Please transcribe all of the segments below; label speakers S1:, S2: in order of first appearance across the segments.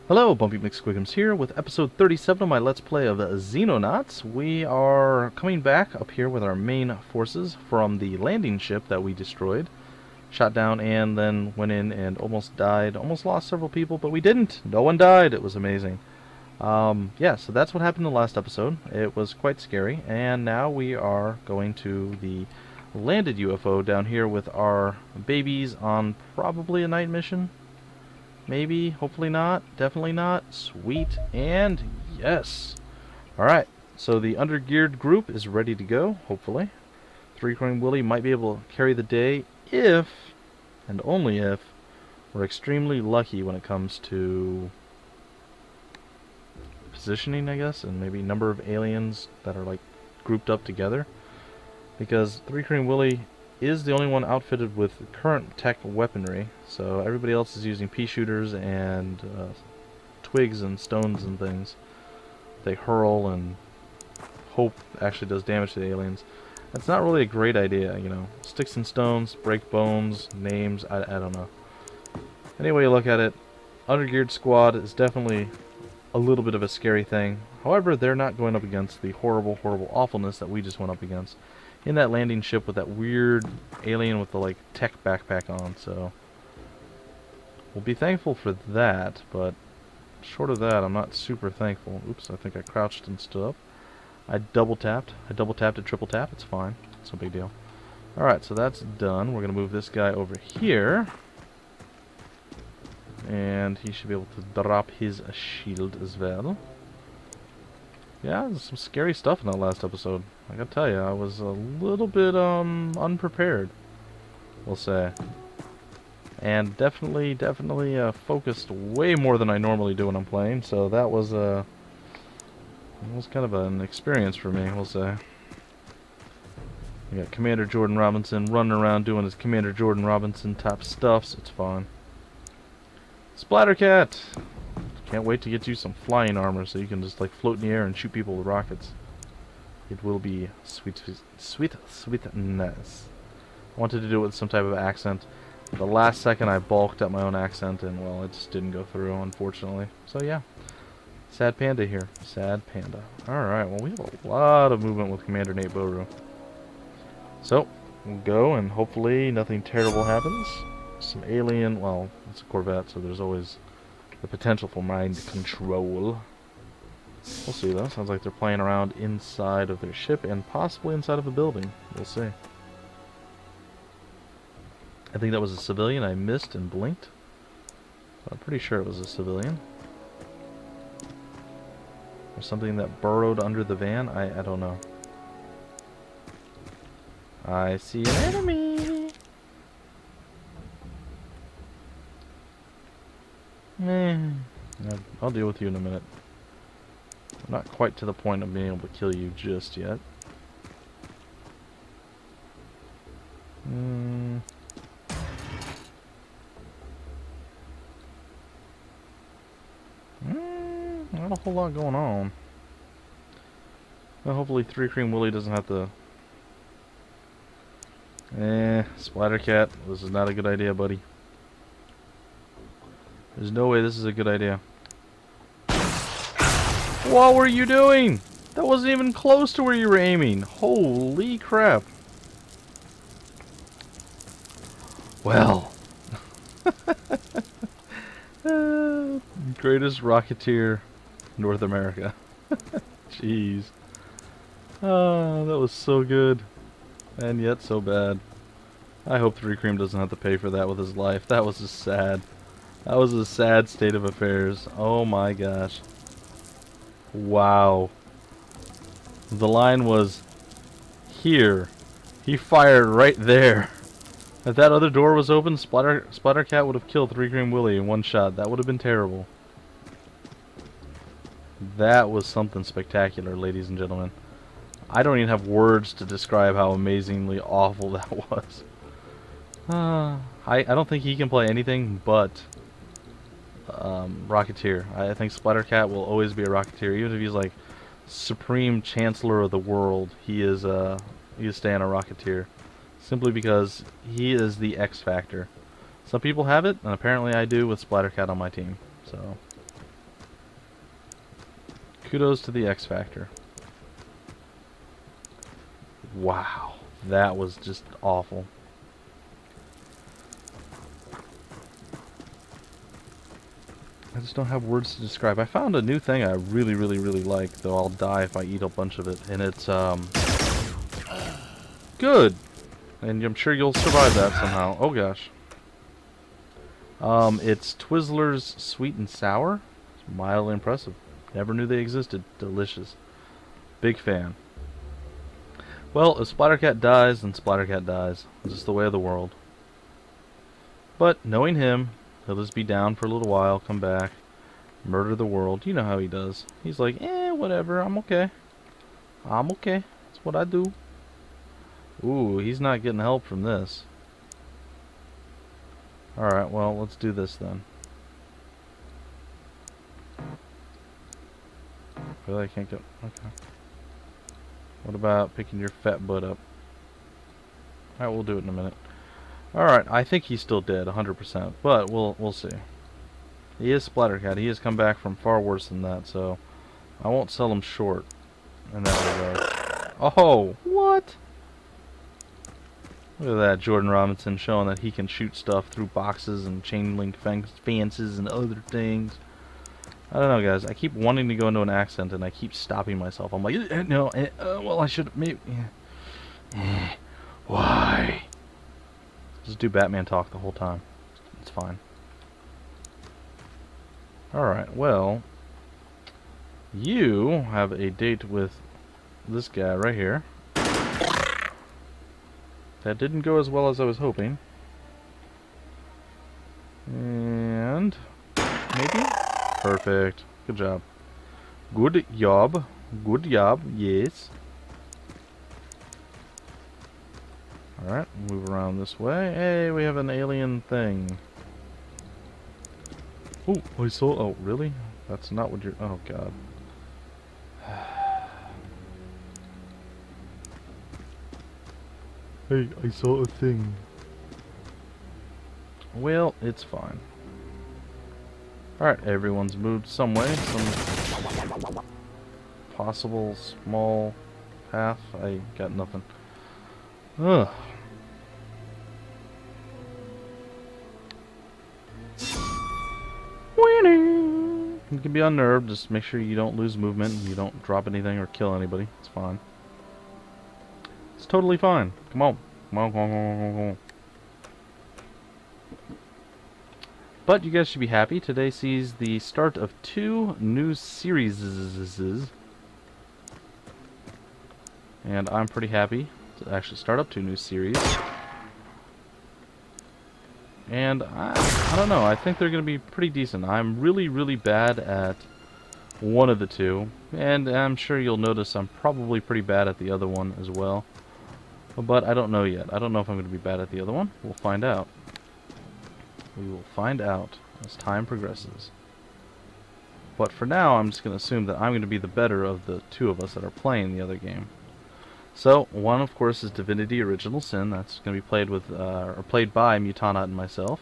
S1: Hello, Bumpy McSquigums here with episode 37 of my Let's Play of Xenonauts. We are coming back up here with our main forces from the landing ship that we destroyed. Shot down and then went in and almost died. Almost lost several people, but we didn't. No one died. It was amazing. Yeah, so that's what happened in the last episode. It was quite scary. And now we are going to the landed UFO down here with our babies on probably a night mission. Maybe, hopefully not, definitely not. Sweet, and yes. Alright, so the undergeared group is ready to go, hopefully. Three-Coin Willy might be able to carry the day if, and only if, we're extremely lucky when it comes to positioning, I guess, and maybe number of aliens that are like grouped up together. Because Three-Coin Willy is the only one outfitted with current tech weaponry, so everybody else is using pea shooters and twigs and stones and things. They hurl and hope actually does damage to the aliens. That's not really a great idea, you know. Sticks and stones, break bones, names, I don't know. Anyway you look at it, undergeared squad is definitely a little bit of a scary thing. However, they're not going up against the horrible, horrible awfulness that we just went up against in that landing ship with that weird alien with the like tech backpack on, so we'll be thankful for that, but short of that I'm not super thankful. Oops, I think I crouched and stood up. I double tapped a triple tap, it's fine, it's no big deal. Alright, so that's done. We're gonna move this guy over here and he should be able to drop his shield as well. Yeah, there's some scary stuff in that last episode. I gotta tell you, I was a little bit unprepared, we'll say, and definitely focused way more than I normally do when I'm playing. So that was kind of an experience for me, we'll say. We got Commander Jordan Robinson running around doing his Commander Jordan Robinson type stuff, so it's fine. Splattercat! Can't wait to get you some flying armor so you can just like float in the air and shoot people with rockets. It will be sweetness. I wanted to do it with some type of accent. At the last second I balked at my own accent and well, it just didn't go through, unfortunately. So yeah. Sad Panda here. Sad Panda. Alright, well we have a lot of movement with Commander Nate Boru. So, we'll go and hopefully nothing terrible happens. Some alien, well, it's a Corvette, so there's always the potential for mind control. We'll see though. Sounds like they're playing around inside of their ship and possibly inside of a building. We'll see. I think that was a civilian. I missed and blinked. I'm pretty sure it was a civilian. Or something that burrowed under the van. I don't know. I see an enemy! I'll deal with you in a minute. I'm not quite to the point of being able to kill you just yet. Not a whole lot going on. Well, hopefully Three-Coin Willy doesn't have to... Splattercat, this is not a good idea, buddy. There's no way this is a good idea. What were you doing? That wasn't even close to where you were aiming. Holy crap. Well. Greatest rocketeer North America. Jeez. Oh, that was so good. And yet so bad. I hope Three-Cream doesn't have to pay for that with his life. That was just sad. That was a sad state of affairs. Oh my gosh. Wow. The line was here. He fired right there. If that other door was open, Splattercat would have killed Three-Coin Willy in one shot. That would have been terrible. That was something spectacular, ladies and gentlemen. I don't even have words to describe how amazingly awful that was. I don't think he can play anything but Rocketeer. I think Splattercat will always be a Rocketeer, even if he's like Supreme Chancellor of the world. He is staying a Rocketeer, simply because he is the X factor. Some people have it, and apparently I do with Splattercat on my team. So Kudos to the X Factor. Wow, that was just awful. I just don't have words to describe. I found a new thing I really like, though I'll die if I eat a bunch of it, and it's good. And I'm sure you'll survive that somehow. Oh gosh. It's Twizzlers Sweet and Sour. It's mildly impressive. Never knew they existed. Delicious. Big fan. Well, if Splattercat dies, then Splattercat dies. It's just the way of the world. But knowing him, he'll just be down for a little while, come back, murder the world. You know how he does. He's like, whatever, I'm okay. I'm okay. That's what I do. Ooh, he's not getting help from this. Alright, well, let's do this then. Really, I can't get... Okay. What about picking your fat butt up? Alright, we'll do it in a minute. Alright, I think he's still dead, 100%, but we'll see. He is Splattercat. He has come back from far worse than that, so I won't sell him short in that regard. Oh, what? Look at that, Jordan Robinson showing that he can shoot stuff through boxes and chain link fences and other things. I don't know, guys. I keep wanting to go into an accent, and I keep stopping myself. I'm like, no, well, I should maybe. Why? Just do Batman talk the whole time. It's fine. Alright, well, you have a date with this guy right here. That didn't go as well as I was hoping. And maybe? Perfect. Good job. Good job. Good job, yes. Alright, move around this way. Hey, we have an alien thing. Oh, I saw... Oh, really? That's not what you're... Oh, God. Hey, I saw a thing. Well, it's fine. Alright, everyone's moved some way. Some possible small path. I got nothing. Ugh. You can be unnerved, just make sure you don't lose movement, and you don't drop anything or kill anybody. It's fine. It's totally fine. Come on. Come on, come on, come on, come on. But you guys should be happy. Today sees the start of 2 new series. And I'm pretty happy to actually start up 2 new series. And I don't know, I think they're going to be pretty decent. I'm really bad at one of the 2, and I'm sure you'll notice I'm probably pretty bad at the other one as well. But I don't know yet. I don't know if I'm going to be bad at the other one. We'll find out. We will find out as time progresses. But for now, I'm just going to assume that I'm going to be the better of the 2 of us that are playing the other game. So, one, of course, is Divinity Original Sin. That's going to be played with, or played by Mutanaut and myself.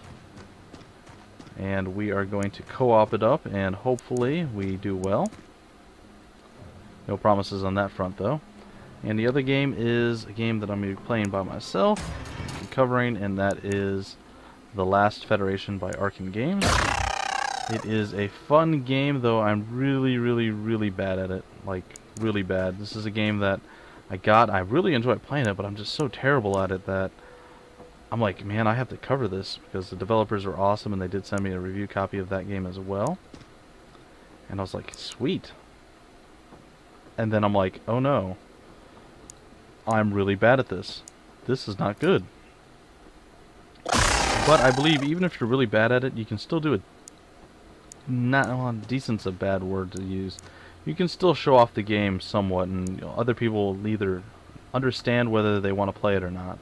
S1: And we are going to co-op it up, and hopefully we do well. No promises on that front, though. And the other game is a game that I'm going to be playing by myself, covering, and that is The Last Federation by Arkham Games. It is a fun game, though I'm really bad at it. Like, really bad. This is a game that I really enjoy playing it, but I'm just so terrible at it that I'm like, man, I have to cover this, because the developers are awesome, and they did send me a review copy of that game as well. And I was like, sweet. And then I'm like, oh no. I'm really bad at this. This is not good. But I believe even if you're really bad at it, you can still do it. Not, well, decent's a bad word to use. You can still show off the game somewhat, and other people will either understand whether they want to play it or not.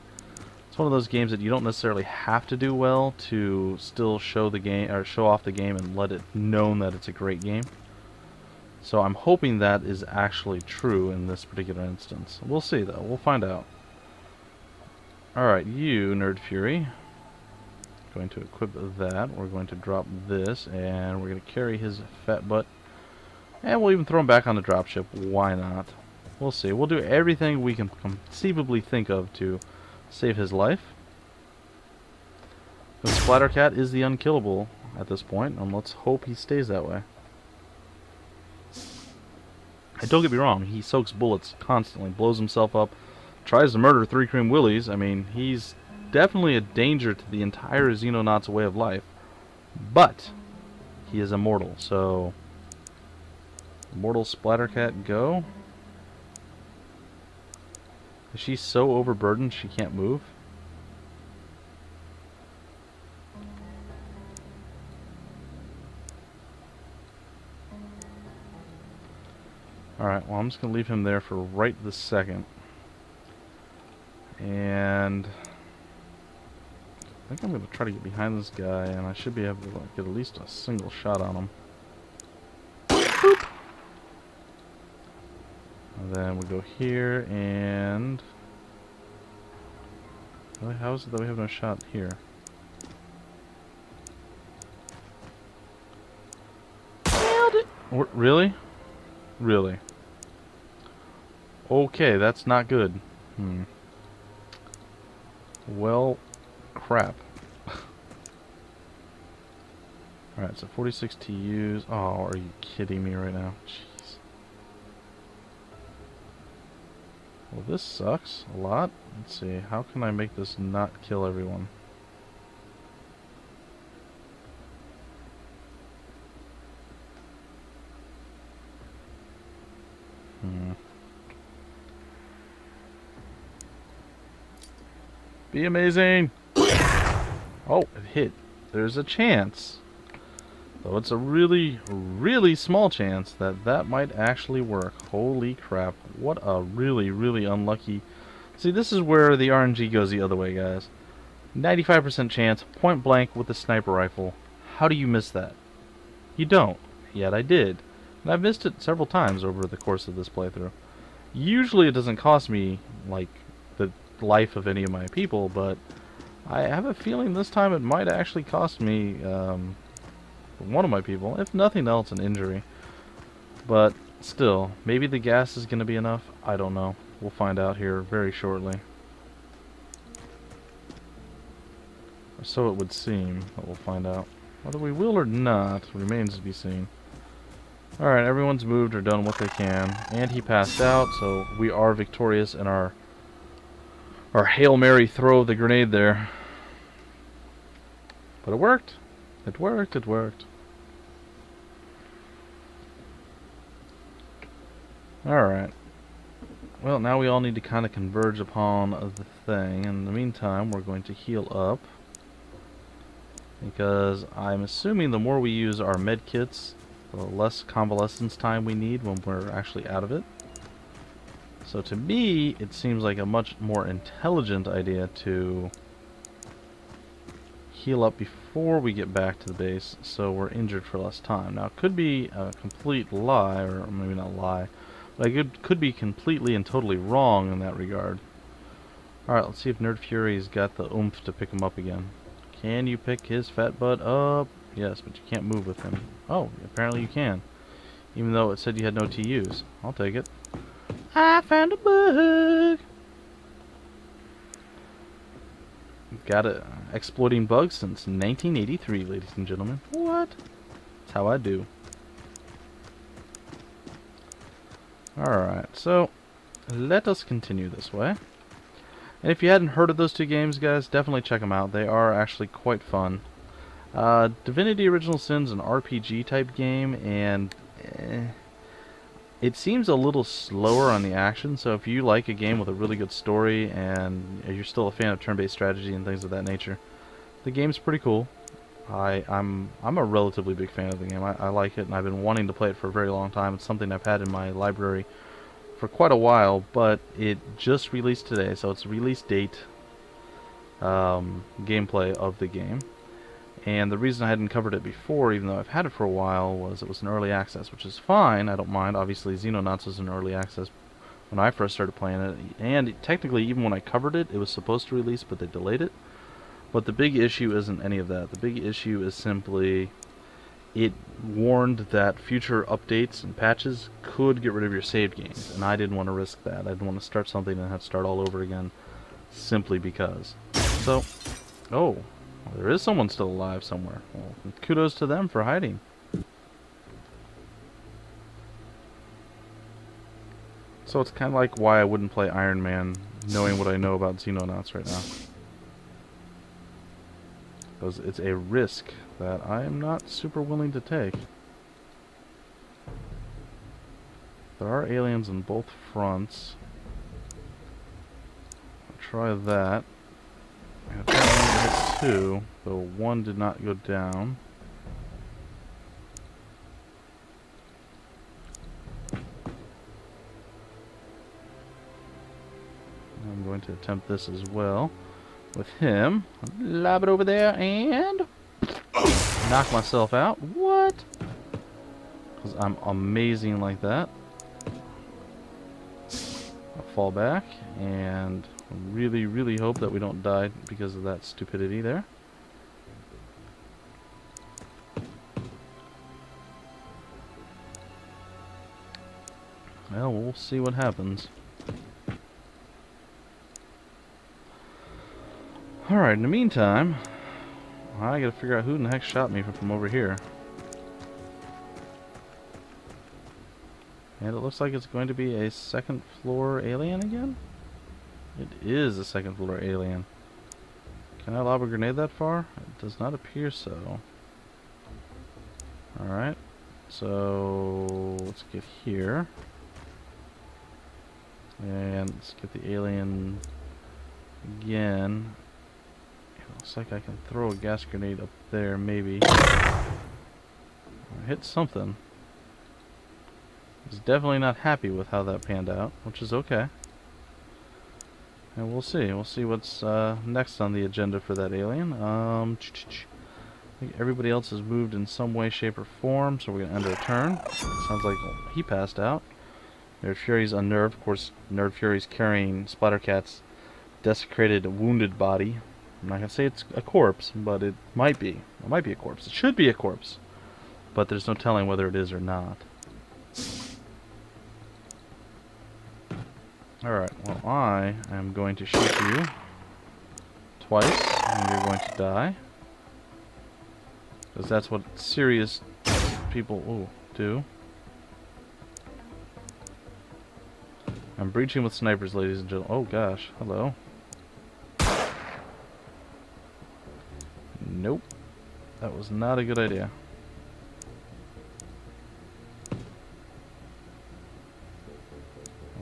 S1: It's one of those games that you don't necessarily have to do well to still show the game or show off the game and let it known that it's a great game. So I'm hoping that is actually true in this particular instance. We'll see, though. We'll find out. Alright, you, Nerd Fury. Going to equip that. We're going to drop this, and we're going to carry his fat butt And we'll even throw him back on the dropship. Why not? We'll see. We'll do everything we can conceivably think of to save his life. The Splattercat is the unkillable at this point, and let's hope he stays that way. And don't get me wrong, he soaks bullets constantly, blows himself up, tries to murder 3 Cream Willies. I mean, he's definitely a danger to the entire Xenonauts way of life. But he is immortal, so immortal Splattercat go. Is she so overburdened she can't move? Alright, well, I'm just going to leave him there for right this second. And I think I'm going to try to get behind this guy, and I should be able to get at least a single shot on him. Boop. And then we go here, and how is it that we have no shot here? Nailed it! Really? Really? Okay, that's not good. Well, crap. Alright, so 46 TUs. Oh, are you kidding me right now? Jeez. Well, this sucks a lot. Let's see, how can I make this not kill everyone? Be amazing! Oh, it hit. There's a chance. Though it's a really, really small chance that that might actually work. Holy crap. What a really, really unlucky... See, this is where the RNG goes the other way, guys. 95% chance, point blank with a sniper rifle. How do you miss that? You don't. Yet I did. And I've missed it several times over the course of this playthrough. Usually it doesn't cost me, like, the life of any of my people, but I have a feeling this time it might actually cost me one of my people, if nothing else, an injury. But still, maybe the gas is going to be enough. I don't know. We'll find out here very shortly. Or so it would seem that we'll find out. Whether we will or not remains to be seen. Alright, everyone's moved or done what they can, and he passed out, so we are victorious in our Hail Mary throw of the grenade there. But it worked. It worked, it worked. Alright. Well, now we all need to kind of converge upon the thing. In the meantime, we're going to heal up. Because I'm assuming the more we use our med kits, the less convalescence time we need when we're actually out of it. So to me, it seems like a much more intelligent idea to heal up before we get back to the base, so we're injured for less time. Now, it could be a complete lie, or maybe not lie, but I could be completely and totally wrong in that regard. Alright, let's see if Nerd Fury's got the oomph to pick him up again. Can you pick his fat butt up? Yes, but you can't move with him. Oh, apparently you can. Even though it said you had no TUs. I'll take it. I found a bug! Got it. Exploiting bugs since 1983, ladies and gentlemen. What? That's how I do. Alright, so let us continue this way. And if you hadn't heard of those two games, guys, definitely check them out. They are actually quite fun. Divinity Original Sin's an RPG type game, and it seems a little slower on the action, so if you like a game with a really good story and you're still a fan of turn-based strategy and things of that nature, the game's pretty cool. I'm a relatively big fan of the game. I like it, and I've been wanting to play it for a very long time. It's something I've had in my library for quite a while, but it just released today, so it's release date gameplay of the game. And the reason I hadn't covered it before, even though I've had it for a while, was it was an early access, which is fine. I don't mind. Obviously, Xenonauts was an early access when I first started playing it. And technically, even when I covered it, it was supposed to release, but they delayed it. But the big issue isn't any of that. The big issue is simply it warned that future updates and patches could get rid of your saved games, and I didn't want to risk that. I didn't want to start something and have to start all over again simply because. So, oh, there is someone still alive somewhere. Well, kudos to them for hiding. So it's kind of like why I wouldn't play Iron Man, knowing what I know about Xenonauts right now. Because it's a risk that I am not super willing to take. There are aliens on both fronts. I'll try that. I got 2, though one did not go down. I'm going to attempt this as well with him. Lob it over there and knock myself out. What? Because I'm amazing like that. I'll fall back and really, really hope that we don't die because of that stupidity there. Well, we'll see what happens. Alright, in the meantime, I gotta figure out who in the heck shot me from over here. And it looks like it's going to be a second floor alien again? It is a second floor alien. Can I lob a grenade that far? It does not appear so. Alright, so let's get here. And let's get the alien again. Looks like I can throw a gas grenade up there, maybe. I hit something. He's definitely not happy with how that panned out, which is okay. And we'll see. We'll see what's next on the agenda for that alien. I think everybody else has moved in some way, shape, or form, so we're going to end our turn. Sounds like he passed out. Nerd Fury's unnerved. Of course, Nerd Fury's carrying Splattercat's desecrated, wounded body. I'm not going to say it's a corpse, but it might be. It might be a corpse. It should be a corpse. But there's no telling whether it is or not. Alright, well I am going to shoot you twice, and you're going to die. Because that's what serious people do. I'm breaching with snipers, ladies and gentlemen. Oh gosh, hello. Nope. That was not a good idea.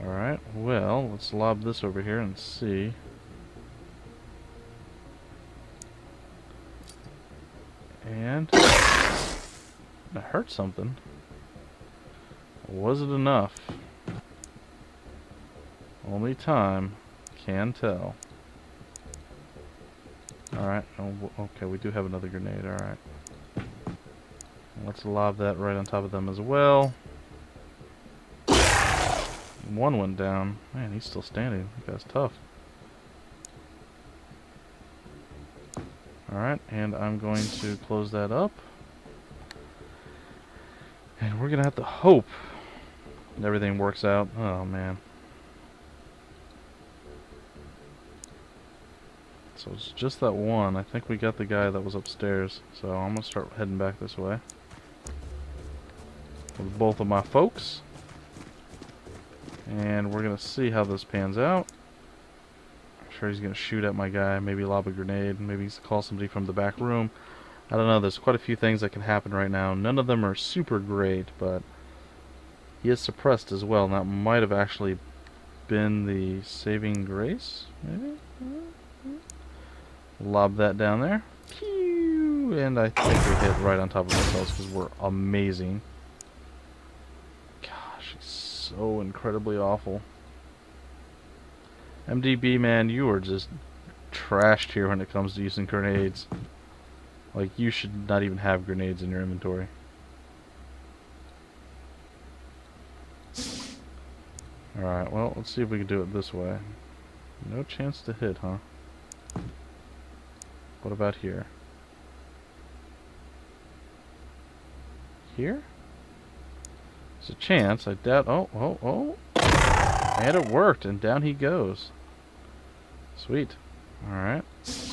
S1: Alright, well, let's lob this over here and see. And it hurt something. Was it enough? Only time can tell. Alright, okay, we do have another grenade, alright. Let's lob that right on top of them as well. One went down. Man, he's still standing. That guy's tough. Alright, and I'm going to close that up. And we're going to have to hope everything works out. Oh, man. So it's just that one. I think we got the guy that was upstairs. So I'm going to start heading back this way. With both of my folks. And we're going to see how this pans out. I'm sure he's going to shoot at my guy. Maybe lob a grenade. Maybe he's call somebody from the back room. I don't know. There's quite a few things that can happen right now. None of them are super great, but he is suppressed as well. And that might have actually been the saving grace, maybe? Lob that down there. Pew! And I think we hit right on top of ourselves because we're amazing. Gosh, he's so incredibly awful. MDB, man, you are just trashed here when it comes to using grenades. Like, you should not even have grenades in your inventory. Alright, well, let's see if we can do it this way. No chance to hit, huh? What about here? here? There's a chance. I doubt. Oh. And it worked, and down he goes. Sweet. Alright.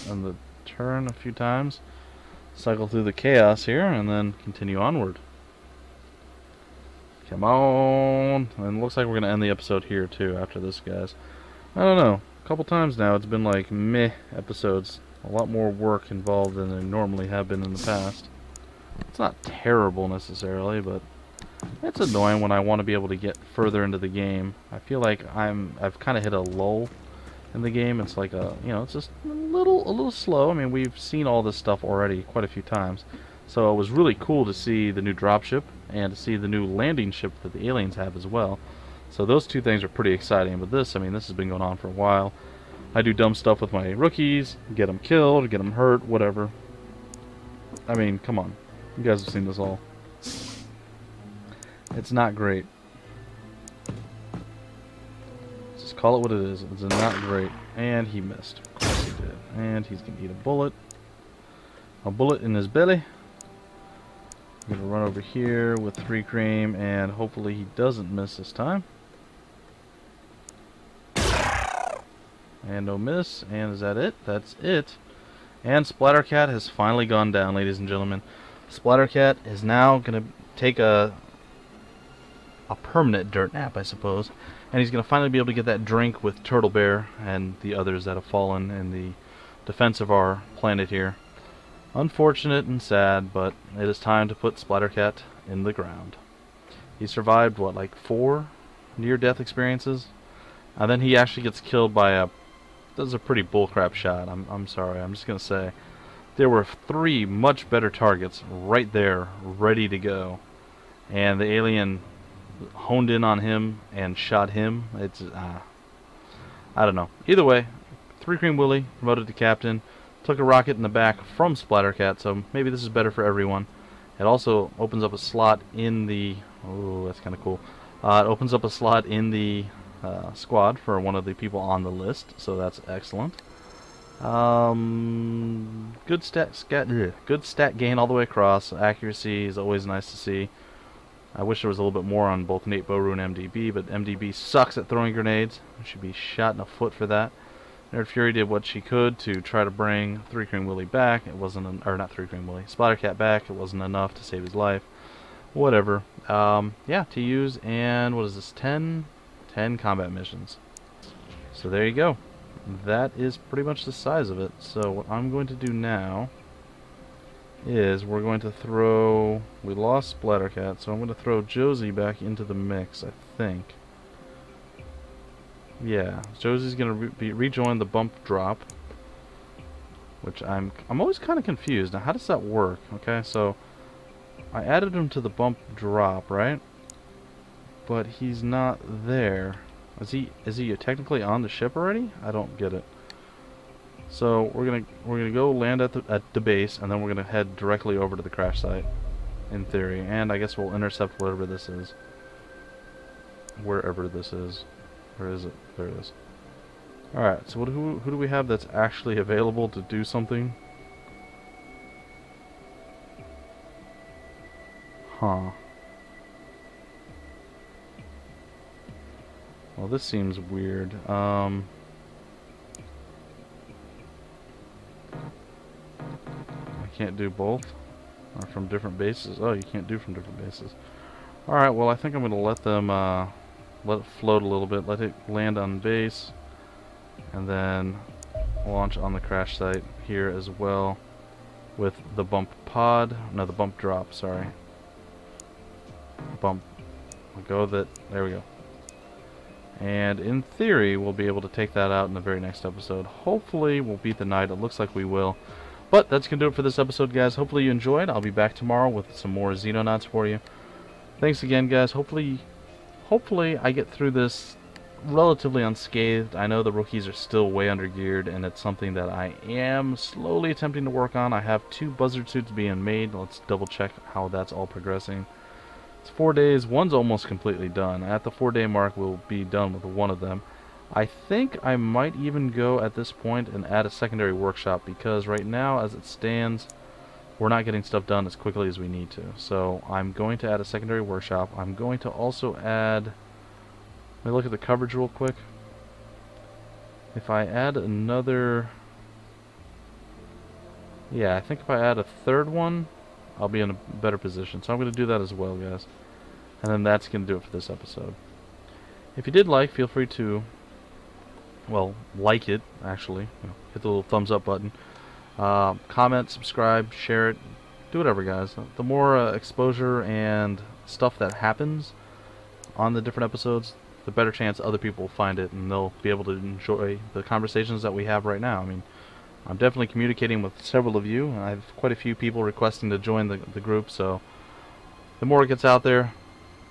S1: And the turn a few times. Cycle through the chaos here, and then continue onward. Come on. And it looks like we're going to end the episode here, too, after this, guys. I don't know. A couple times now, it's been like meh episodes. A lot more work involved than there normally have been in the past. It's not terrible, necessarily, but it's annoying when I want to be able to get further into the game. I feel like I've kind of hit a lull in the game. It's like it's just a little slow. I mean, we've seen all this stuff already quite a few times. So it was really cool to see the new dropship and to see the new landing ship that the aliens have as well. So those two things are pretty exciting. But this, I mean, this has been going on for a while. I do dumb stuff with my rookies, get them killed, get them hurt, whatever. I mean, come on. You guys have seen this all. It's not great. Just call it what it is. It's not great. And he missed. Of course he did. And he's going to eat a bullet. A bullet in his belly. I'm going to run over here with 3 cream, and hopefully he doesn't miss this time. And no miss. And is that it? That's it. And Splattercat has finally gone down, ladies and gentlemen. Splattercat is now going to take a permanent dirt nap, I suppose. And he's going to finally be able to get that drink with Turtle Bear and the others that have fallen in the defense of our planet here. Unfortunate and sad, but it is time to put Splattercat in the ground. He survived, what, like 4 near-death experiences? And then he actually gets killed by a... That was a pretty bullcrap shot. I'm sorry. I'm just going to say. There were 3 much better targets right there, ready to go. And the alien honed in on him and shot him. It's, I don't know. Either way, 3 Cream Willy, promoted to captain, took a rocket in the back from Splattercat, so maybe this is better for everyone. It also opens up a slot in the... Oh, that's kind of cool. It opens up a slot in the squad for one of the people on the list, so that's excellent. Good stat gain all the way across. Accuracy is always nice to see. I wish there was a little bit more on both Nate Boru and MDB, but MDB sucks at throwing grenades. Should be shot in the foot for that. Nerd Fury did what she could to try to bring 3 Cream Willy back. It wasn't, or not 3 Cream Willy, Splattercat back. It wasn't enough to save his life. Whatever. Yeah, to use, and what is this? 10 combat missions. So there you go. That is pretty much the size of it. So what I'm going to do now is we're going to throw... We lost Splattercat, so I'm going to throw Josie back into the mix, I think. Yeah, Josie's going to rejoin the bump drop, which I'm always kind of confused. Now, how does that work? Okay, so I added him to the bump drop, right? But he's not there. Is he technically on the ship already? I don't get it. So we're gonna go land at the base, and then we're gonna head directly over to the crash site, in theory. And I guess we'll intercept whatever this is. Wherever this is. Where is it? There it is. Alright, so who do we have that's actually available to do something? Huh. Well, this seems weird. I can't do both? Or from different bases? Oh, you can't do from different bases. Alright, well, I think I'm going to let them, let it float a little bit, let it land on base, and then launch on the crash site here as well with the bump pod. No, the bump drop, sorry. Bump. We'll go with it. There we go. And in theory, we'll be able to take that out in the very next episode. Hopefully, we'll beat the night. It looks like we will. But that's going to do it for this episode, guys. Hopefully you enjoyed. I'll be back tomorrow with some more Xenonauts for you. Thanks again, guys. Hopefully I get through this relatively unscathed. I know the rookies are still way undergeared, and it's something that I am slowly attempting to work on. I have 2 buzzard suits being made. Let's double check how that's all progressing. It's 4 days. One's almost completely done. At the 4-day mark, we'll be done with one of them. I think I might even go at this point and add a secondary workshop, because right now, as it stands, we're not getting stuff done as quickly as we need to. So I'm going to add a secondary workshop. I'm going to also add, let me look at the coverage real quick. If I add another, yeah, I think if I add a third one, I'll be in a better position. So I'm going to do that as well, guys. And then that's going to do it for this episode. If you did like, feel free to, well, like it, actually. Hit the little thumbs up button. Comment, subscribe, share it. Do whatever, guys. The more exposure and stuff that happens on the different episodes, the better chance other people will find it, and they'll be able to enjoy the conversations that we have right now. I mean, I'm definitely communicating with several of you, and I have quite a few people requesting to join the group, so the more it gets out there,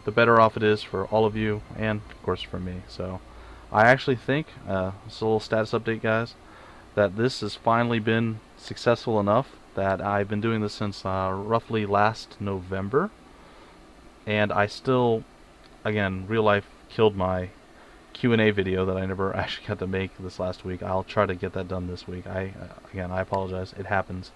S1: the better off it is for all of you, and of course for me. So I actually think, it's a little status update, guys, that this has finally been successful enough that I've been doing this since roughly last November, and I still, again, real life killed my Q&A video that I never actually got to make this last week. I'll try to get that done this week. Again, I apologize. It happens.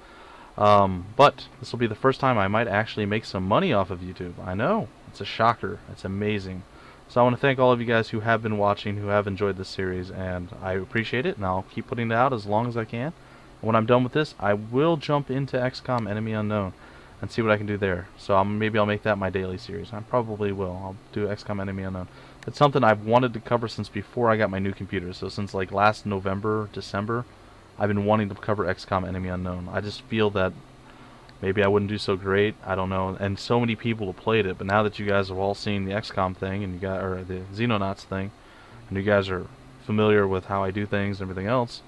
S1: But this will be the first time I might actually make some money off of YouTube. I know. It's a shocker. It's amazing. So I want to thank all of you guys who have been watching, who have enjoyed this series, and I appreciate it, and I'll keep putting it out as long as I can. And when I'm done with this, I will jump into XCOM Enemy Unknown and see what I can do there. So maybe I'll make that my daily series. I probably will. I'll do XCOM Enemy Unknown. It's something I've wanted to cover since before I got my new computer. So since like last November, December, I've been wanting to cover XCOM Enemy Unknown. I just feel that maybe I wouldn't do so great. I don't know. And so many people have played it. But now that you guys have all seen the XCOM thing, and you got, or the Xenonauts thing, and you guys are familiar with how I do things and everything else,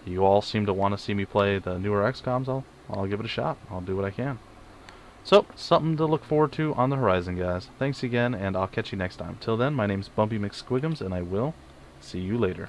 S1: you all seem to want to see me play the newer XCOMs. I'll give it a shot. I'll do what I can. So, something to look forward to on the horizon, guys. Thanks again, and I'll catch you next time. Till then, my name's Bumpy McSquigums, and I will see you later.